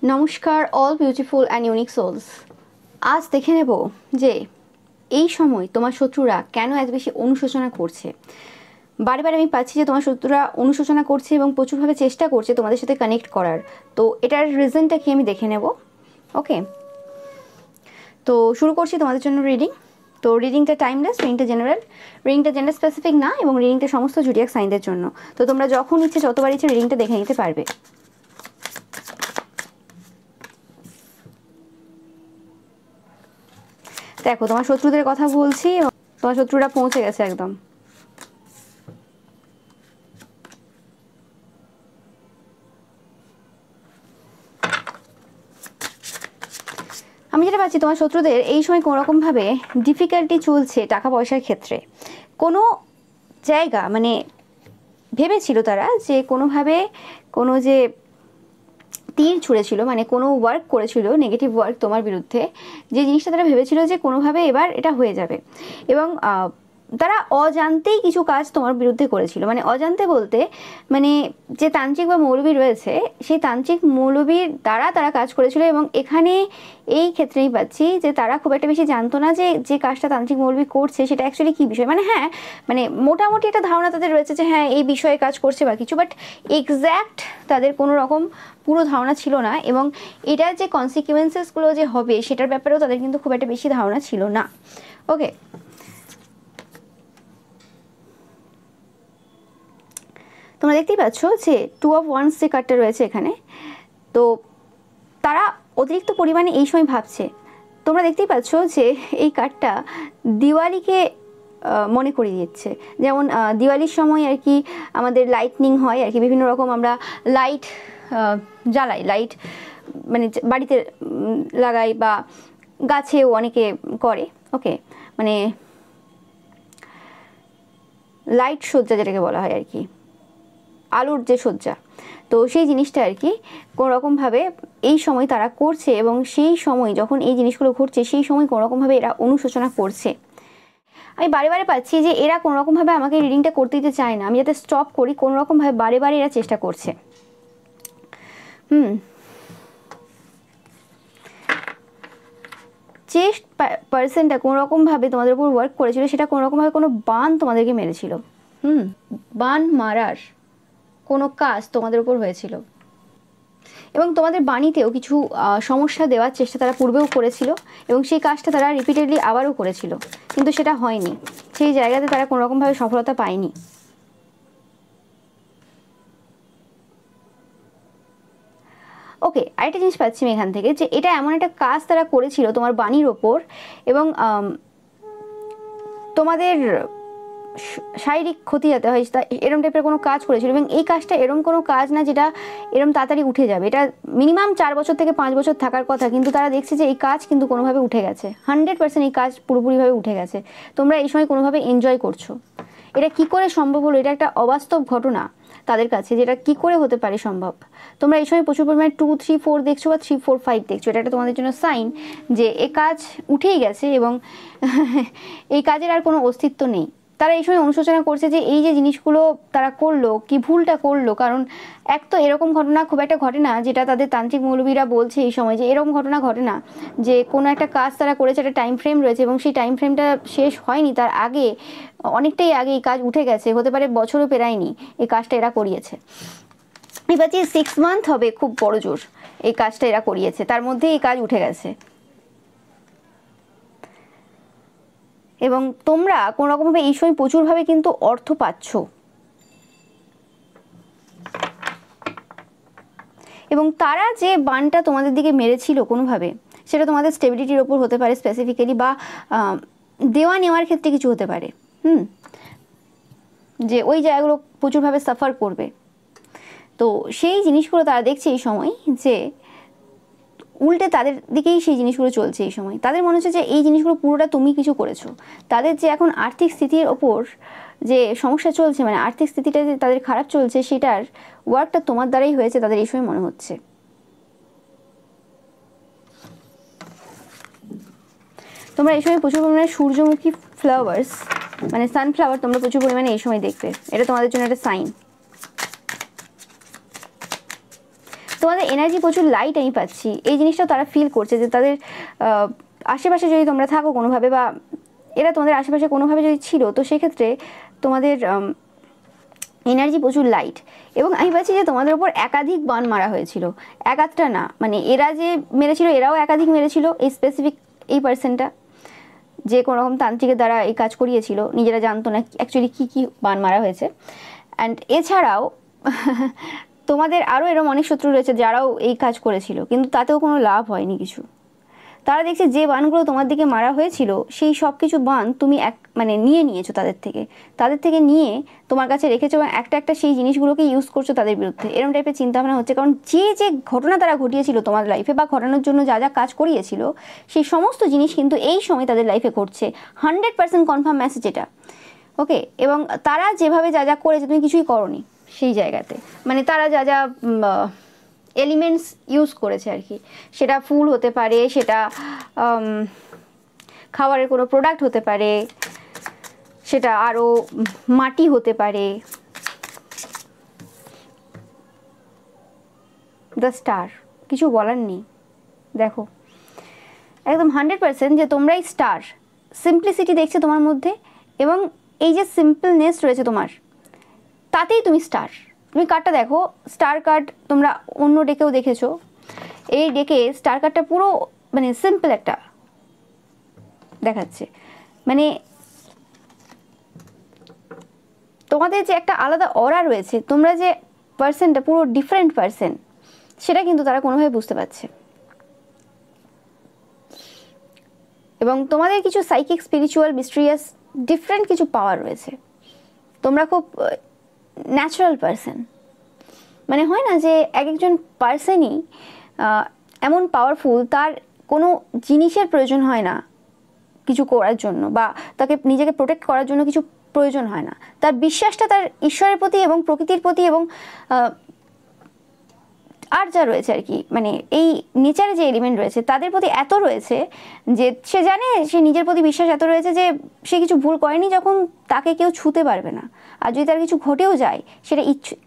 নমস্কার all beautiful and unique souls. আজ দেখে নেব যে এই সময় তোমার শত্রুরা কেন এত বেশি অনুশোচনা করছে। বারে বারে আমি পাচ্ছি যে তোমার শত্রুরা অনুশোচনা করছে এবং প্রচুরভাবে চেষ্টা করছে তোমাদের সাথে কানেক্ট করার। তো এটার রিজনটা কি আমি দেখে নেব। ওকে, তো শুরু করছি তোমাদের জন্য রিডিং। তো রিডিংটা টাইমলেস, রিডিংটা জেনারেল, রিডিংটা জেন্ডার স্পেসিফিক না এবং রিডিংটা সমস্ত জুডিয়াক সাইনদের জন্য। তো তোমরা যখন ইচ্ছে যতবার ইচ্ছে রিডিংটা দেখে নিতে পারবে। দেখো, তোমার শত্রুদের কথা বলছি, তোমার শত্রুরা পৌঁছে গেছে একদম। আমি যেটা পাচ্ছি তোমার শত্রুদের এই সময় কোনোরকমভাবে ডিফিকাল্টি চলছে টাকা পয়সার ক্ষেত্রে। কোনো জায়গা মানে ভেবেছিল তারা যে কোনোভাবে কোনো যে তীর ছুঁড়েছিল, মানে কোনো ওয়ার্ক করেছিল নেগেটিভ ওয়ার্ক তোমার বিরুদ্ধে, যে জিনিসটা তারা ভেবেছিল যে কোনোভাবে এবার এটা হয়ে যাবে, এবং তারা অজান্তেই কিছু কাজ তোমার বিরুদ্ধে করেছিল। মানে অজান্তে বলতে মানে যে তান্ত্রিক বা মৌলবী রয়েছে সেই তান্ত্রিক মৌলবীর দ্বারা তারা কাজ করেছিল, এবং এখানে এই ক্ষেত্রেই পাচ্ছি যে তারা খুব একটা বেশি জানতো না যে যে কাজটা তান্ত্রিক মৌলবী করছে সেটা অ্যাকচুয়ালি কী বিষয়। মানে হ্যাঁ, মানে মোটামুটি একটা ধারণা তাদের রয়েছে যে হ্যাঁ এই বিষয়ে কাজ করছে বা কিছু, বাট এক্স্যাক্ট তাদের কোনো রকম পুরো ধারণা ছিল না, এবং এটার যে কনসিকুয়েন্সেসগুলো যে হবে সেটার ব্যাপারেও তাদের কিন্তু খুব একটা বেশি ধারণা ছিল না। ওকে, তোমরা দেখতেই পাচ্ছ যে 2 of Wands যে কার্ডটা রয়েছে এখানে, তো তারা অতিরিক্ত পরিমাণে এই সময় ভাবছে। তোমরা দেখতেই পাচ্ছ যে এই কার্ডটা দিওয়ালিকে মনে করিয়ে দিচ্ছে। যেমন দিওয়ালির সময় আর কি আমাদের লাইটনিং হয় আর কি, বিভিন্ন রকম আমরা লাইট জ্বালাই, লাইট মানে বাড়িতে লাগাই বা গাছেও অনেকে করে। ওকে, মানে লাইট সজ্জা যেটাকে বলা হয় আর কি, আলোর যে সজ্জা, তো সেই জিনিসটা আর কি কোনোরকমভাবে এই সময় তারা করছে, এবং সেই সময় যখন এই জিনিসগুলো ঘটছে সেই সময় কোনোরকমভাবে এরা অনুশোচনা করছে। আমি বারে বারে পাচ্ছি যে এরা কোনোরকমভাবে আমাকে রিডিংটা করতে দিতে চায় না, আমি যাতে স্টপ করি কোনোরকমভাবে বারে বারে এরা চেষ্টা করছে। যে পার্সনটা কোনোরকমভাবে তোমাদের উপর ওয়ার্ক করেছিল সেটা কোনোরকমভাবে কোনো বান তোমাদেরকে মেরেছিল। বান মারার কোনো কাজ তোমাদের উপর হয়েছিল, এবং তোমাদের বাণীতেও কিছু সমস্যা দেওয়ার চেষ্টা তারা পূর্বেও করেছিল, এবং সেই কাজটা তারা রিপিটেডলি আবারও করেছিল, কিন্তু সেটা হয়নি। সেই জায়গাতে তারা কোনোরকমভাবে সফলতা পায়নি। ওকে, আরেকটা জিনিস পাচ্ছি আমি এখান থেকে, যে এটা এমন একটা কাজ তারা করেছিল তোমার বাণীর ওপর, এবং তোমাদের শারীরিক ক্ষতি যাতে হয় এরম টাইপের কোনো কাজ করেছিল, এবং এই কাজটা এরম কোনো কাজ না যেটা এরম তাড়াতাড়ি উঠে যাবে। এটা মিনিমাম 4 বছর থেকে 5 বছর থাকার কথা, কিন্তু তারা দেখছে যে এই কাজ কিন্তু কোনোভাবে উঠে গেছে। 100% এই কাজ পুরোপুরিভাবে উঠে গেছে। তোমরা এই সময় কোনোভাবে এনজয় করছো। এটা কি করে সম্ভব হলো? এটা একটা অবাস্তব ঘটনা তাদের কাছে, যেটা কি করে হতে পারে সম্ভব। তোমরা এই সময় প্রচুর পরিমাণে 2, 3, 4 দেখছো বা 3, 4, 5 দেখছো। এটা একটা তোমাদের জন্য সাইন যে এই কাজ উঠেই গেছে, এবং এই কাজের আর কোনো অস্তিত্ব নেই। তারা এই সময় অনুশোচনা করছে যে এই যে জিনিসগুলো তারা করলো, কি ভুলটা করলো। কারণ এক তো এরকম ঘটনা খুব একটা ঘটে না, যেটা তাদের তান্ত্রিক মৌলবীরা বলছে এই সময়, যে এরকম ঘটনা ঘটে না যে কোনো একটা কাজ তারা করেছে, একটা টাইম ফ্রেম রয়েছে এবং সেই টাইম ফ্রেমটা শেষ হয়নি, তার আগে অনেকটাই আগে এই কাজ উঠে গেছে, হতে পারে বছরও পেরায়নি এই কাজটা এরা করিয়েছে। এবার যে 6 মান্থ হবে খুব বড় জোর এই কাজটা এরা করিয়েছে, তার মধ্যে এই কাজ উঠে গেছে। এবং তোমরা কোনো রকমভাবে এই সময় প্রচুরভাবে কিন্তু অর্থ পাচ্ছ, এবং তারা যে বানটা তোমাদের দিকে মেরেছিল কোনোভাবে, সেটা তোমাদের স্টেবিলিটির ওপর হতে পারে স্পেসিফিক্যালি, বা দেওয়া নেওয়ার ক্ষেত্রে কিছু হতে পারে। যে ওই জায়গাগুলো প্রচুরভাবে সাফার করবে। তো সেই জিনিসগুলো তারা দেখছে এই সময়, যে উল্টে তাদের দিকেই সেই জিনিসগুলো চলছে এই সময়। তাদের মনে হচ্ছে যে এই জিনিসগুলো পুরোটা তুমি কিছু করেছো। তাদের যে এখন আর্থিক স্থিতির ওপর যে সমস্যা চলছে, মানে আর্থিক স্থিতিটা যে তাদের খারাপ চলছে, সেটার ওয়ার্কটা তোমার দ্বারাই হয়েছে তাদের এই সময় মনে হচ্ছে। তোমরা এই সময় প্রচুর পরিমাণে সূর্যমুখী ফ্লাওয়ার্স মানে সানফ্লাওয়ার তোমরা প্রচুর পরিমাণে এই সময় দেখবে। এটা তোমাদের জন্য একটা সাইন। তোমাদের এনার্জি প্রচুর লাইট আমি পাচ্ছি, এই জিনিসটাও তারা ফিল করছে যে তাদের আশেপাশে যদি তোমরা থাকো কোনোভাবে, বা এরা তোমাদের আশেপাশে কোনোভাবে যদি ছিল, তো সেক্ষেত্রে তোমাদের এনার্জি প্রচুর লাইট। এবং আমি পাচ্ছি যে তোমাদের ওপর একাধিক বান মারা হয়েছিল, এক আধটা না, মানে এরা যে মেরেছিল এরাও একাধিক মেরেছিল, এই স্পেসিফিক এই পার্সনটা যে কোনো রকম তান্ত্রিকের দ্বারা এই কাজ করিয়েছিল, নিজেরা জানতো না অ্যাকচুয়ালি কী কী বান মারা হয়েছে। অ্যান্ড এছাড়াও তোমাদের আরও এরকম অনেক শত্রু রয়েছে যারাও এই কাজ করেছিল, কিন্তু তাতেও কোনো লাভ হয়নি কিছু। তারা দেখছে যে বানগুলো তোমার দিকে মারা হয়েছিল সেই সব কিছু বান তুমি মানে নিয়েছো তাদের থেকে নিয়ে তোমার কাছে রেখেছো, এবং একটা একটা সেই জিনিসগুলোকে ইউজ করছো তাদের বিরুদ্ধে, এরকম টাইপের চিন্তাভাবনা হচ্ছে। কারণ যে ঘটনা তারা ঘটিয়েছিল তোমার লাইফে, বা ঘটানোর জন্য যা যা কাজ করিয়েছিল, সেই সমস্ত জিনিস কিন্তু এই সময় তাদের লাইফে ঘটছে, 100% কনফার্ম মেসেজ এটা। ওকে, এবং তারা যেভাবে যা যা করেছে তুমি কিছুই করোনি সেই জায়গাতে, মানে তারা যা যা এলিমেন্টস ইউজ করেছে আর কি, সেটা ফুল হতে পারে, সেটা খাবারের কোনো প্রোডাক্ট হতে পারে, সেটা আরও মাটি হতে পারে। দ্য স্টার, কিছু বলার নেই। দেখো একদম 100% যে তোমরাই স্টার। সিম্পলিসিটি দেখছে তোমার মধ্যে, এবং এই যে সিম্পলনেস রয়েছে তোমার, তাতেই তুমি স্টার। তুমি কার্ডটা দেখো, স্টার কার্ড তোমরা অন্য ডেকেও দেখেছো, এই ডেকে স্টার কার্ডটা পুরো মানে সিম্পল একটা দেখাচ্ছে। মানে তোমাদের যে একটা আলাদা অরা রয়েছে, তোমরা যে পার্সনটা পুরো ডিফারেন্ট পার্সন, সেটা কিন্তু তারা কোনোভাবে বুঝতে পারছে। এবং তোমাদের কিছু সাইকিক, স্পিরিচুয়াল, মিস্ট্রিয়াস ডিফারেন্ট কিছু পাওয়ার রয়েছে। তোমরা খুব ন্যাচারাল পার্সন, মানে হয় না যে এক একজন পার্সনই এমন পাওয়ারফুল, তার কোনো জিনিসের প্রয়োজন হয় না কিছু করার জন্য, বা তাকে নিজেকে প্রোটেক্ট করার জন্য কিছু প্রয়োজন হয় না। তার বিশ্বাসটা তার ঈশ্বরের প্রতি এবং প্রকৃতির প্রতি এবং আর যা রয়েছে আর কি, মানে এই নেচারে যে এলিমেন্ট রয়েছে তাদের প্রতি এত রয়েছে যে সে জানে, সে নিজের প্রতি বিশ্বাস এত রয়েছে যে সে কিছু ভুল করেনি যখন তাকে কেউ ছুঁতে পারবে না। আর যদি তার কিছু ঘটেও যায়, সেটা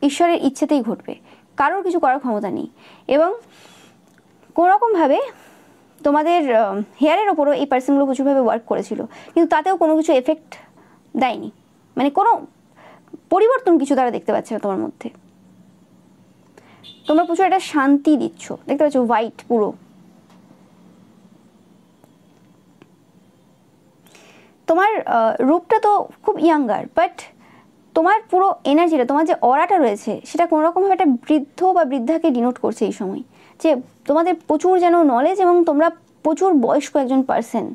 ঈশ্বরের ইচ্ছেতেই ঘটবে, কারোর কিছু করার ক্ষমতা নেই। এবং কোনোরকমভাবে তোমাদের হেয়ারের ওপরও এই পার্সনগুলো প্রচুরভাবে ওয়ার্ক করেছিল, কিন্তু তাতেও কোনো কিছু এফেক্ট দেয়নি, মানে কোনো পরিবর্তন কিছু তারা দেখতে পাচ্ছে না তোমার মধ্যে। তোমরা প্রচুর একটা শান্তি দিচ্ছ, দেখতে পাচ্ছ হোয়াইট পুরো। তোমার রূপটা তো খুব ইয়াঙ্গার, বাট তোমার পুরো এনার্জিটা, তোমার যে অরাটা রয়েছে, সেটা কোনোরকমভাবে একটা বৃদ্ধ বা বৃদ্ধাকে ডিনোট করছে এই সময়, যে তোমাদের প্রচুর যেন নলেজ, এবং তোমরা প্রচুর বয়স্ক একজন পার্সন।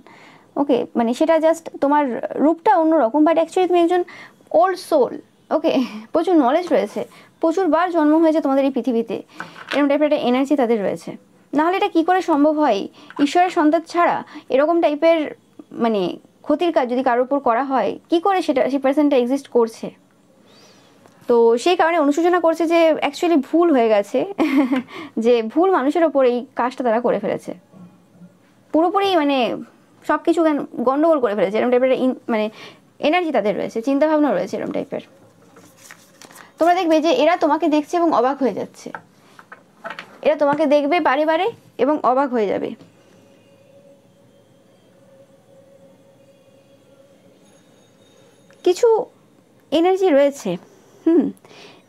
ওকে, মানে সেটা জাস্ট তোমার রূপটা অন্যরকম, বাট অ্যাকচুয়ালি তুমি একজন ওল্ড সোল। ওকে, প্রচুর নলেজ রয়েছে, প্রচুরবার জন্ম হয়েছে তোমাদের এই পৃথিবীতে, এরকম টাইপের একটা এনার্জি তাদের রয়েছে। নাহলে এটা কী করে সম্ভব হয়? ঈশ্বরের সন্তান ছাড়া এরকম টাইপের মানে ক্ষতির কাজ যদি কারোর উপর করা হয়, কি করে সেটা সেই পার্সনটা এক্সিস্ট করছে? তো সেই কারণে অনুশোচনা করছে যে অ্যাকচুয়ালি ভুল হয়ে গেছে, যে ভুল মানুষের ওপর এই কাজটা তারা করে ফেলেছে, পুরোপুরি মানে সব কিছু গন্ডগোল করে ফেলেছে। এরকম টাইপের মানে এনার্জি তাদের রয়েছে, চিন্তাভাবনা রয়েছে এরকম টাইপের। তোমরা দেখবে যে এরা তোমাকে দেখছে এবং অবাক হয়ে যাচ্ছে, এরা তোমাকে দেখবে বারে বারে এবং অবাক হয়ে যাবে। কিছু এনার্জি রয়েছে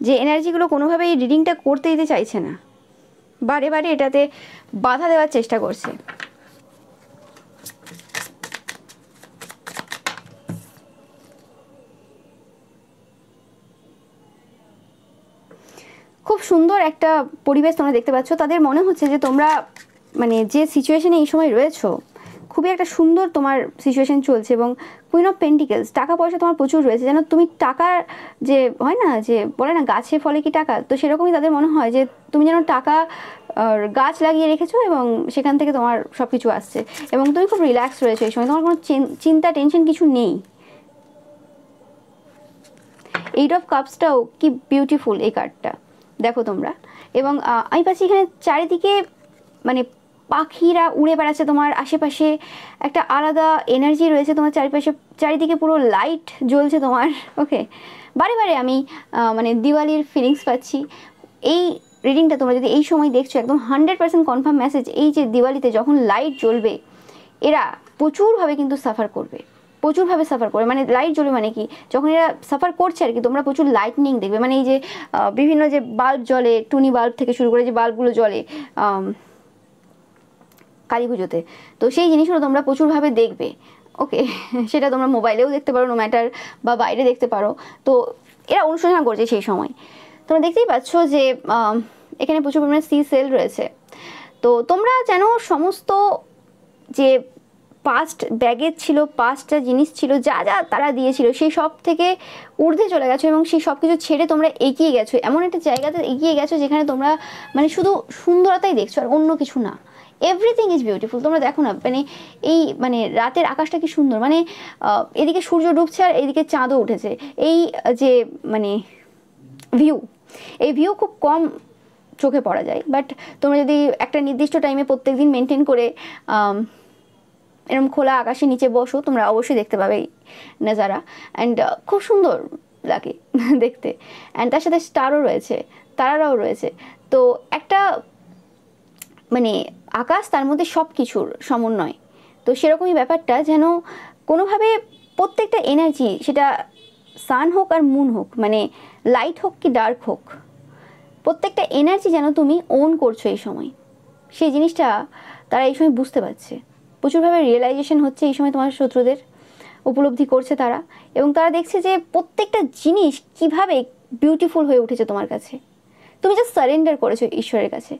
যে এনার্জিগুলো কোনোভাবেই রিডিংটা করতে দিতে চাইছে না, বারে বারে এটাতে বাধা দেওয়ার চেষ্টা করছে। খুব সুন্দর একটা পরিবেশ তোমরা দেখতে পাচ্ছ। তাদের মনে হচ্ছে যে তোমরা মানে যে সিচুয়েশনে এই সময় রয়েছো, খুবই একটা সুন্দর তোমার সিচুয়েশন চলছে। এবং কুইন অফ পেন্টিকেলস, টাকা পয়সা তোমার প্রচুর রয়েছে, যেন তুমি টাকা যে হয় না যে বলে না গাছে ফলে কি টাকা, তো সেরকমই তাদের মনে হয় যে তুমি যেন টাকা গাছ লাগিয়ে রেখেছো এবং সেখান থেকে তোমার সব কিছু আসছে, এবং তুমি খুব রিল্যাক্স রয়েছো এই সময়, তোমার কোনো চিন্তা টেনশন কিছু নেই। এইট অফ কাপসটাও কি বিউটিফুল এই কার্ডটা, দেখো তোমরা। এবং আমি পাচ্ছি এখানে চারিদিকে মানে পাখিরা উড়ে বেড়াচ্ছে তোমার আশেপাশে, একটা আলাদা এনার্জি রয়েছে তোমার চারিপাশে, চারিদিকে পুরো লাইট জ্বলছে তোমার। ওকে, বারে বারে আমি মানে দিওয়ালির ফিলিংস পাচ্ছি। এই রিডিংটা তোমরা যদি এই সময় দেখছো, একদম 100% কনফার্ম মেসেজ, এই যে দিওয়ালিতে যখন লাইট জ্বলবে এরা প্রচুরভাবে কিন্তু সাফার করবে, প্রচুরভাবে সাফার করবে। মানে লাইট জ্বলবে মানে কি, যখন এরা সাফার করছে আর কি, তোমরা প্রচুর লাইটনিং দেখবে। মানে এই যে বিভিন্ন যে বাল্ব জ্বলে, টুনি বাল্ব থেকে শুরু করে যে বাল্বগুলো জ্বলে কালী পুজোতে, তো সেই জিনিসগুলো তোমরা প্রচুরভাবে দেখবে। ওকে, সেটা তোমরা মোবাইলেও দেখতে পারো, নো ম্যাটার, বা বাইরে দেখতে পারো। তো এরা অনুশোচনা করছে সেই সময়। তোমরা দেখতেই পাচ্ছ যে এখানে প্রচুর পরিমাণে সি সেল রয়েছে। তো তোমরা যেন সমস্ত যে পাস্ট ব্যাগেজ ছিল, পাস্টটা জিনিস ছিল, যা যা তারা দিয়েছিল, সেই সব থেকে ঊর্ধ্বে চলে গেছো এবং সেই সব কিছু ছেড়ে তোমরা এগিয়ে গেছো, এমন একটা জায়গাতে এগিয়ে গেছো যেখানে তোমরা মানে শুধু সুন্দরতাই দেখছো আর অন্য কিছু না। Everything is beautiful. তোমরা দেখো না, মানে এই মানে রাতের আকাশটা কি সুন্দর, মানে এদিকে সূর্য ডুবছে আর এদিকে চাঁদও উঠেছে। এই যে মানে ভিউ, এই ভিউ খুব কম চোখে পড়া যায়, বাট তোমরা যদি একটা নির্দিষ্ট টাইমে প্রত্যেক দিন মেনটেন করে এরকম খোলা আকাশের নিচে বসো, তোমরা অবশ্যই দেখতে পাবে এই নাজারা। অ্যান্ড খুব সুন্দর লাগে দেখতে। অ্যান্ড তার সাথে স্টারও রয়েছে, তারারাও রয়েছে। তো একটা মানে আকাশ, তার মধ্যে সব কিছুর সমন্বয়। তো সেরকমই ব্যাপারটা, যেন কোনোভাবে প্রত্যেকটা এনার্জি, সেটা সান হোক আর মুন হোক, মানে লাইট হোক কি ডার্ক হোক, প্রত্যেকটা এনার্জি যেন তুমি ওন করছো এই সময়। সেই জিনিসটা তারা এই সময় বুঝতে পারছে, প্রচুরভাবে রিয়েলাইজেশন হচ্ছে এই সময় তোমার শত্রুদের, উপলব্ধি করছে তারা। এবং তারা দেখছে যে প্রত্যেকটা জিনিস কিভাবে বিউটিফুল হয়ে উঠেছে তোমার কাছে। তুমি জাস্ট সারেন্ডার করেছো ঈশ্বরের কাছে,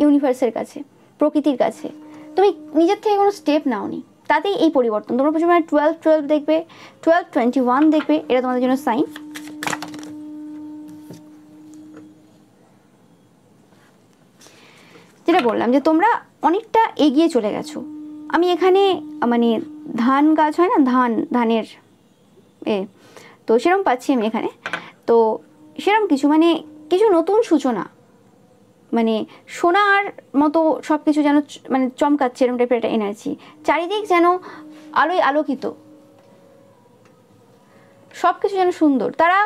ইউনিভার্সের কাছে, প্রকৃতির কাছে। তুমি নিজের থেকে কোনো স্টেপ নাওনি, তাতেই এই পরিবর্তন। তোমরা প্রচুর মানে 12-12 দেখবে, 12-21 দেখবে, এটা তোমাদের জন্য সাইন। যেটা বললাম যে তোমরা অনেকটা এগিয়ে চলে গেছো। আমি এখানে মানে ধান গাছ হয় না, ধানের তো সেরকম পাচ্ছি আমি এখানে। তো সেরকম কিছু মানে কিছু নতুন সূচনা, মানে সোনার মতো সব কিছু যেন মানে চমকাচ্ছে, এরকম টাইপের একটা এনার্জি। চারিদিক যেন আলোয় আলোকিত, সব কিছু যেন সুন্দর। তারা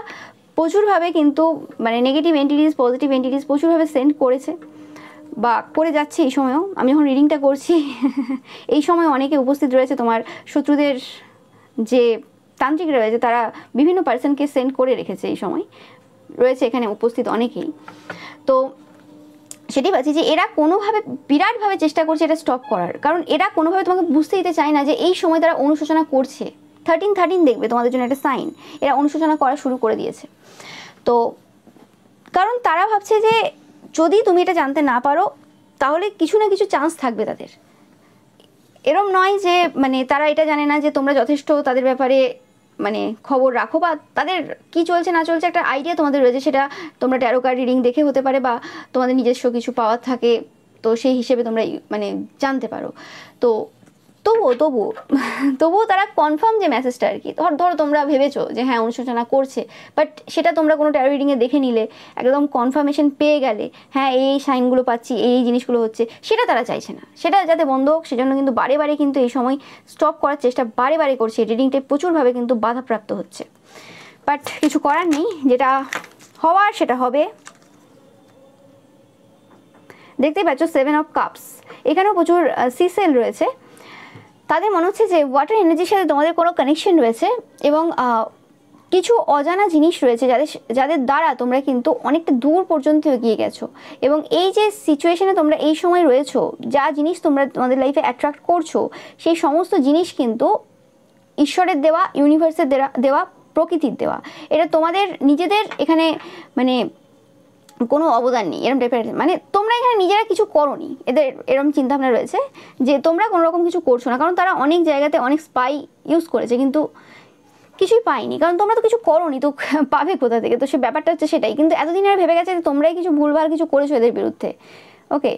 প্রচুরভাবে কিন্তু মানে নেগেটিভ এন্টিটিস, পজিটিভ এন্টিটিস প্রচুরভাবে সেন্ড করেছে বা করে যাচ্ছে এই সময়ও। আমি যখন রিডিংটা করছি এই সময় অনেকে উপস্থিত রয়েছে, তোমার শত্রুদের যে তান্ত্রিক রয়েছে তারা বিভিন্ন পার্সনকে সেন্ড করে রেখেছে, এই সময় রয়েছে এখানে উপস্থিত অনেকেই। তো সেটাই পাচ্ছি যে এরা কোনোভাবে বিরাটভাবে চেষ্টা করছে এটা স্টপ করার, কারণ এরা কোনোভাবে তোমাকে বুঝতে দিতে চায় না যে এই সময় তারা অনুশোচনা করছে। 13-13 দেখবে তোমাদের জন্য একটা সাইন, এরা অনুশোচনা করা শুরু করে দিয়েছে। তো কারণ তারা ভাবছে যে যদি তুমি এটা জানতে না পারো তাহলে কিছু না কিছু চান্স থাকবে তাদের। এরম নয় যে মানে তারা এটা জানে না যে তোমরা যথেষ্ট তাদের ব্যাপারে মানে খবর রাখো, বা তাদের কি চলছে না চলছে একটা আইডিয়া তোমাদের রয়েছে, সেটা তোমরা ট্যারো কার্ড রিডিং দেখে হতে পারে, বা তোমাদের নিজস্ব কিছু পাওয়ার থাকে, তো সেই হিসেবে তোমরা মানে জানতে পারো। তো তবুও তারা কনফার্ম যে মেসেজটা আর কি, ধরো তোমরা ভেবেছো যে হ্যাঁ অনুশোচনা করছে, বাট সেটা তোমরা কোনো ট্যারো রিডিংয়ে দেখে নিলে, একদম কনফার্মেশন পেয়ে গেলে হ্যাঁ এই সাইনগুলো পাচ্ছি, এই জিনিসগুলো হচ্ছে, সেটা তারা চাইছে না। সেটা যাতে বন্ধ হোক সেজন্য কিন্তু বারে বারে কিন্তু এই সময় স্টপ করার চেষ্টা বারে বারে করছে। রিডিংটা প্রচুরভাবে কিন্তু বাধাপ্রাপ্ত হচ্ছে, বাট কিছু করার নেই, যেটা হওয়ার সেটা হবে। দেখতেই পাচ্ছ 7 অফ কাপস, এখানেও প্রচুর সিসেল রয়েছে। তাদের মনে হচ্ছে যে ওয়াটার এনার্জির সাথে তোমাদের কোনো কানেকশন রয়েছে, এবং কিছু অজানা জিনিস রয়েছে যাদের দ্বারা তোমরা কিন্তু অনেকটা দূর পর্যন্ত এগিয়ে গেছো। এবং এই যে সিচুয়েশনে তোমরা এই সময় রয়েছো, যা জিনিস তোমরা তোমাদের লাইফে অ্যাট্রাক্ট করছো, সেই সমস্ত জিনিস কিন্তু ঈশ্বরের দেওয়া, ইউনিভার্সের দেওয়া, প্রকৃতির দেওয়া। এটা তোমাদের নিজেদের এখানে মানে কোনো অবদান নেই এরম টাইপের। মানে তোমরা এখানে নিজেরা কিছু করোনি, এদের এরম চিন্তাভাবনা রয়েছে যে তোমরা কোনো রকম কিছু করছো না, কারণ তারা অনেক জায়গাতে অনেক স্পাই ইউজ করেছে কিন্তু কিছুই পাইনি, কারণ তোমরা তো কিছু করোনি, তো পাবে কোথা থেকে? তো সে ব্যাপারটা হচ্ছে সেটাই। কিন্তু এতদিন আর ভেবে গেছে যে তোমরাই কিছু ভুলভাল কিছু করেছো এদের বিরুদ্ধে, ওকে,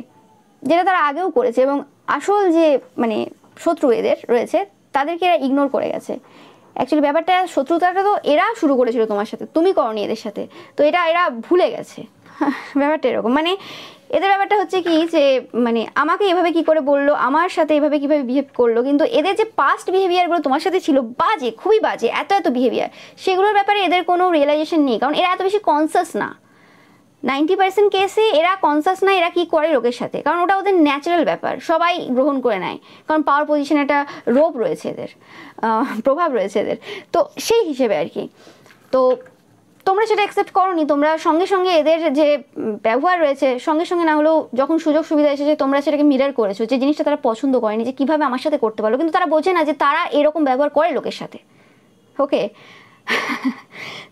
যেটা তারা আগেও করেছে। এবং আসল যে মানে শত্রু এদের রয়েছে তাদেরকে এরা ইগনোর করে গেছে। অ্যাকচুয়ালি ব্যাপারটা শত্রুতাটা তো এরা শুরু করেছিল তোমার সাথে, তুমি করোনি এদের সাথে, তো এরা ভুলে গেছে। ব্যাপারটা এরকম, মানে এদের ব্যাপারটা হচ্ছে কি যে মানে আমাকে এভাবে কি করে বললো, আমার সাথে এভাবে কিভাবে বিহেভ করলো, কিন্তু এদের যে পাস্ট বিহেভিয়ারগুলো তোমার সাথে ছিল বাজে, খুবই বাজে, এত বিহেভিয়ার, সেগুলোর ব্যাপারে এদের কোনো রিয়েলাইজেশন নেই, কারণ এরা এত বেশি কনসিয়াস না। 90% কেসে এরা কনসাস না এরা কি করে লোকের সাথে, কারণ ওটা ওদের ন্যাচারাল ব্যাপার, সবাই গ্রহণ করে নেয়, কারণ পাওয়ার পজিশনে একটা রোপ রয়েছে এদের, প্রভাব রয়েছে এদের, তো সেই হিসেবে আর কি। তো তোমরা সেটা অ্যাকসেপ্ট করোনি, তোমরা সঙ্গে সঙ্গে এদের যে ব্যবহার রয়েছে সঙ্গে সঙ্গে না হলেও যখন সুযোগ সুবিধা এসেছে তোমরা সেটাকে মিরার করেছো, যে জিনিসটা তারা পছন্দ করেনি যে কীভাবে আমার সাথে করতে পারলো, কিন্তু তারা বোঝে না যে তারা এরকম ব্যবহার করে লোকের সাথে। ওকে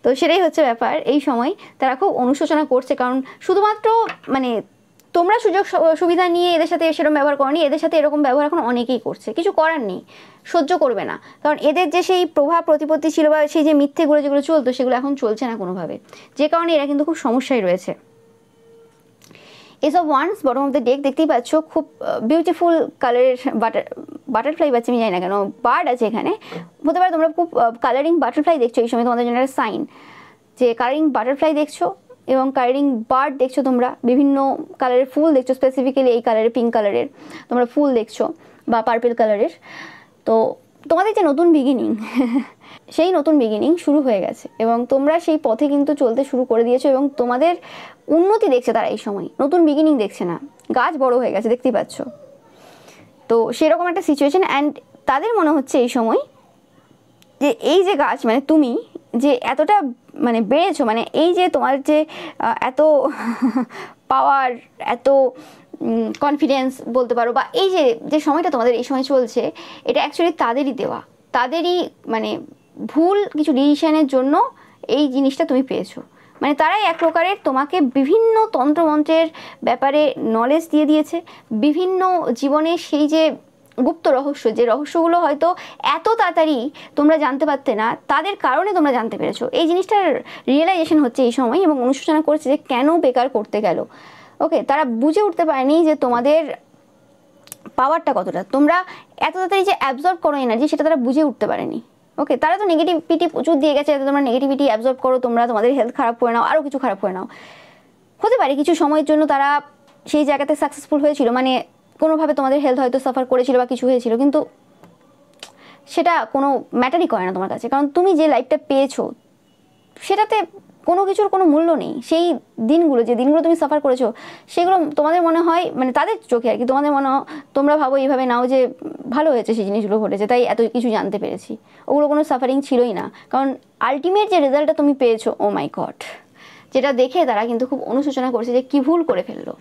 তো সেটাই হচ্ছে ব্যাপার, এই সময় তারা খুব অনুশোচনা করছে, কারণ শুধুমাত্র মানে তোমরা সুযোগ সুবিধা নিয়ে এদের সাথে সেরকম ব্যবহার করনি, এদের সাথে এরকম ব্যবহার এখন অনেকেই করছে, কিছু করার নেই, সহ্য করবে না, কারণ এদের যে সেই প্রভাব প্রতিপত্তি ছিল বা সেই যে মিথ্যেগুলো যেগুলো চলতো সেগুলো এখন চলছে না কোনোভাবে, যে কারণে এরা কিন্তু খুব সমস্যায় রয়েছে। S of wands bottom of the deck দেখতেই পাচ্ছ, খুব বিউটিফুল কালারের বাটারফ্লাই পাচ্ছি, আমি জানি না কেন বার্ড আছে এখানে, হতে পারে তোমরা খুব কালারিং বাটারফ্লাই দেখছো এই সময়, তোমাদের জন্য একটা সাইন যে কালারিং বাটারফ্লাই দেখছো এবং কালারিং বার্ড দেখছো, তোমরা বিভিন্ন কালারের ফুল দেখছো, স্পেসিফিক্যালি এই কালারের পিঙ্ক কালারের তোমরা ফুল দেখছো বা পার্পল কালারের। তো তোমাদের যে নতুন বিগিনিং সেই নতুন বিগিনিং শুরু হয়ে গেছে এবং তোমরা সেই পথে কিন্তু চলতে শুরু করে দিয়েছো এবং তোমাদের উন্নতি দেখছে তারা এই সময়, নতুন বিগিনিং দেখছে না, গাছ বড় হয়ে গেছে দেখতেই পাচ্ছ। তো সেরকম একটা সিচুয়েশন, অ্যান্ড তাদের মনে হচ্ছে এই সময় যে এই যে গাছ মানে তুমি যে এতটা মানে বেড়েছো, মানে এই যে তোমার যে এত পাওয়ার, এত কনফিডেন্স বলতে পারো, বা এই যে যে সময়টা তোমাদের এই সময় চলছে, এটা অ্যাকচুয়ালি তাদেরই দেওয়া, তাদেরই মানে ভুল কিছু ডিসিশনের জন্য এই জিনিসটা তুমি পেয়েছো। মানে তারাই এক প্রকারের তোমাকে বিভিন্ন তন্ত্রমন্ত্রের ব্যাপারে নলেজ দিয়ে দিয়েছে, বিভিন্ন জীবনের সেই যে গুপ্ত রহস্য, যে রহস্যগুলো হয়তো এত তাড়াতাড়ি তোমরা জানতে পারতে না, তাদের কারণে তোমরা জানতে পেরেছো। এই জিনিসটার রিয়েলাইজেশন হচ্ছে এই সময় এবং অনুশোচনা করছে যে কেন বেকার করতে গেল। ওকে, তারা বুঝে উঠতে পারেনি যে তোমাদের পাওয়ারটা কতটা, তোমরা এত তাড়াতাড়ি যে অ্যাবজর্ব করো এনার্জি, সেটা তারা বুঝে উঠতে পারেনি। ওকে, তারা তো নেগেটিভিটি প্রচুর দিয়ে গেছে, যাতে তোমরা নেগেটিভিটি অ্যাবজর্ব করো, তোমরা তোমাদের হেলথ খারাপ করে নাও, আরও কিছু খারাপ করে নাও। হতে পারে কিছু সময়ের জন্য তারা সেই জায়গাতে সাকসেসফুল হয়েছিল, মানে কোনোভাবে তোমাদের হেলথ হয়তো সাফার করেছিল বা কিছু হয়েছিল, কিন্তু সেটা কোনো ম্যাটারই করে না তোমার কাছে, কারণ তুমি যে লাইফটা পেয়েছো সেটাতে কোনো কিছুর কোনো মূল্য নেই। সেই দিনগুলো, যে দিনগুলো তুমি সাফার করেছো, সেগুলো তোমাদের মনে হয় মানে তাদের চোখে আর কি, তোমাদের মনে তোমরা ভাবো এইভাবে নাও যে ভালো হয়েছে সেই জিনিসগুলো ঘটেছে, তাই এত কিছু জানতে পেরেছি, ওগুলো কোনো সাফারিং ছিলই না, কারণ আলটিমেট যে রেজাল্টটা তুমি পেয়েছো, ও মাই গড, যেটা দেখে তারা কিন্তু খুব অনুশোচনা করছে যে কী ভুল করে ফেললো।